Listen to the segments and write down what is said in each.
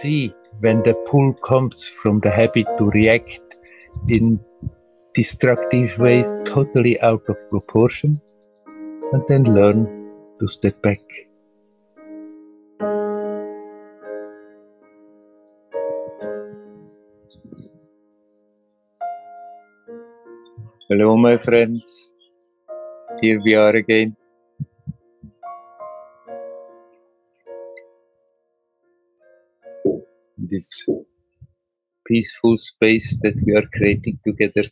see when the pull comes from the habit to react in destructive ways totally out of proportion, and then learn to step back. Hello my friends, here we are again. This peaceful space that we are creating together.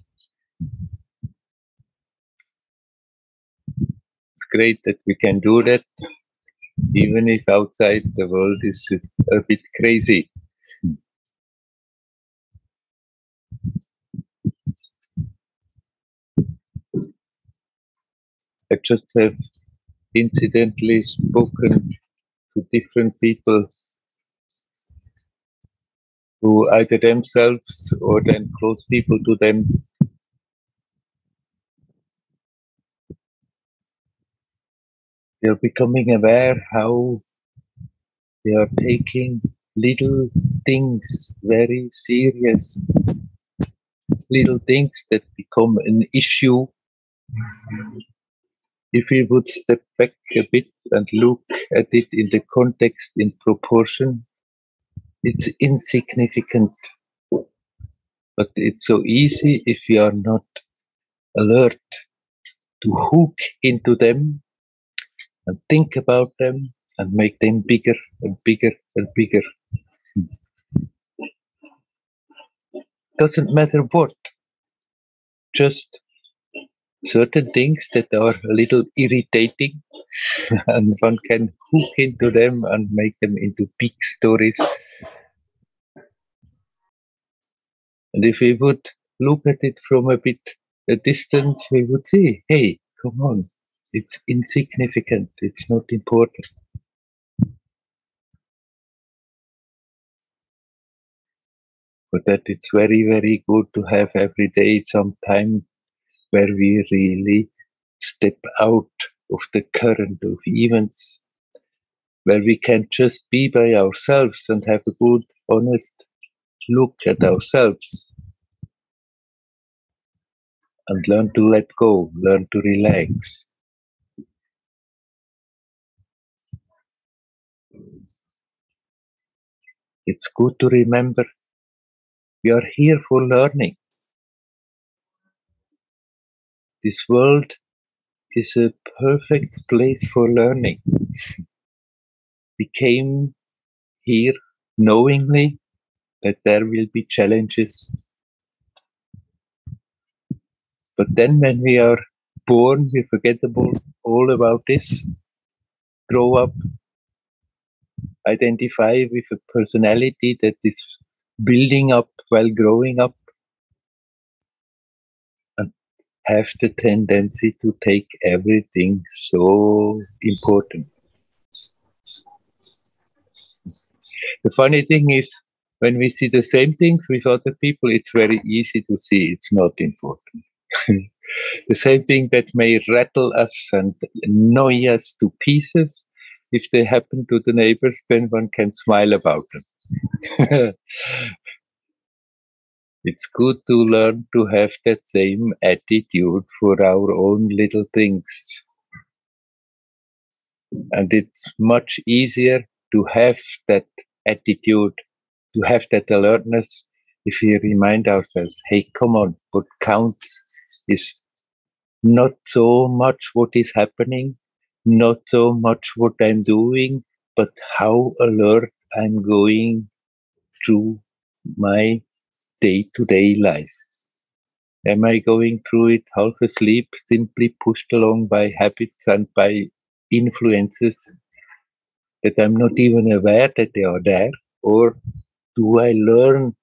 It's great that we can do that, even if outside the world is a bit crazy. I just have incidentally spoken to different people who either themselves or then close people to them they are becoming aware how they are taking little things very serious, little things that become an issue. If we would step back a bit and look at it in the context, in proportion, it's insignificant. But it's so easy if we are not alert to hook into them and think about them and make them bigger and bigger and bigger. Doesn't matter what, just certain things that are a little irritating and one can hook into them and make them into big stories. And if we would look at it from a bit a distance, we would see, hey, come on, it's insignificant, it's not important. But that it's very, very good to have every day some time where we really step out of the current of events, where we can just be by ourselves and have a good, honest look at ourselves and learn to let go, learn to relax. It's good to remember we are here for learning. This world is a perfect place for learning. We came here knowingly that there will be challenges. But then when we are born, we forget all about this, grow up, identify with a personality that is building up while growing up, and have the tendency to take everything so important. The funny thing is, when we see the same things with other people, it's very easy to see it's not important. The same thing that may rattle us and annoy us to pieces, if they happen to the neighbors, then one can smile about them. It's good to learn to have that same attitude for our own little things. And it's much easier to have that attitude, to have that alertness, if we remind ourselves, hey, come on, what counts is not so much what is happening, not so much what I'm doing, but how alert I'm going through my day-to-day life. Am I going through it half asleep, simply pushed along by habits and by influences that I'm not even aware that they are there? Or do I learn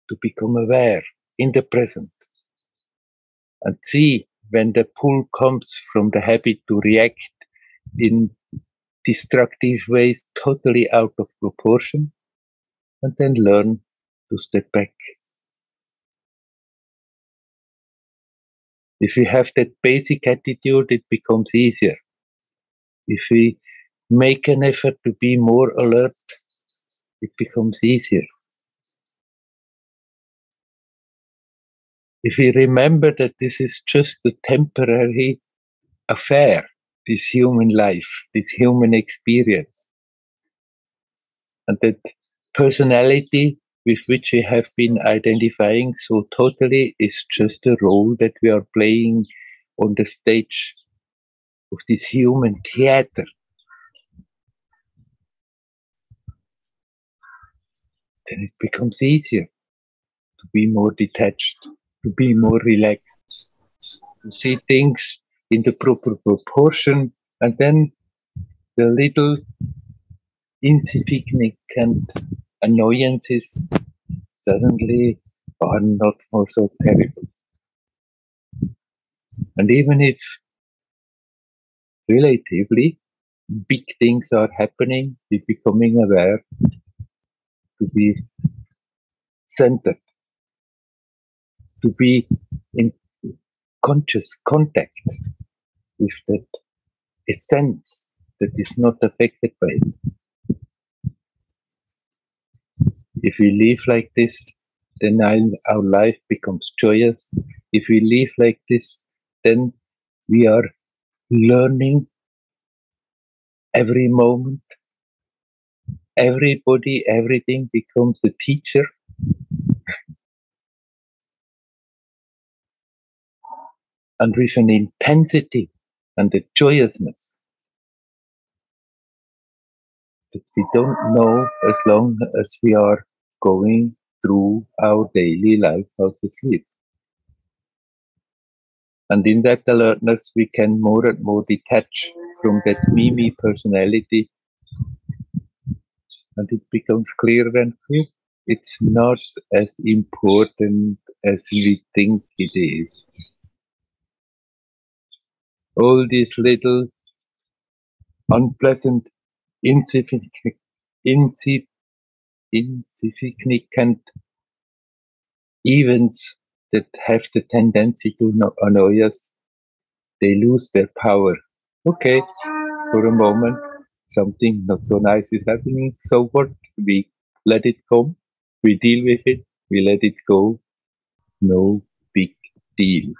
to become aware in the present and see when the pull comes from the habit to react in destructive ways totally out of proportion, and then learn to step back. If we have that basic attitude, it becomes easier. If we make an effort to be more alert, it becomes easier. If we remember that this is just a temporary affair, this human life, this human experience, and that personality with which we have been identifying so totally is just a role that we are playing on the stage of this human theater, then it becomes easier to be more detached, to be more relaxed, to see things in the proper proportion, and then the little insignificant annoyances suddenly are not more so terrible. And even if relatively big things are happening, we're becoming aware to be centered, to be in conscious contact with that essence that is not affected by it. If we live like this, then our life becomes joyous. If we live like this, then we are learning every moment. Everybody, everything becomes a teacher. And with an intensity and a joyousness that we don't know as long as we are going through our daily life how to sleep. And in that alertness, we can more and more detach from that me personality, and it becomes clearer and clearer. It's not as important as we think it is. All these little unpleasant, insignificant, insignificant events that have the tendency to annoy us, they lose their power. Okay, for a moment, something not so nice is happening. So what? We let it come. We deal with it. We let it go. No big deal.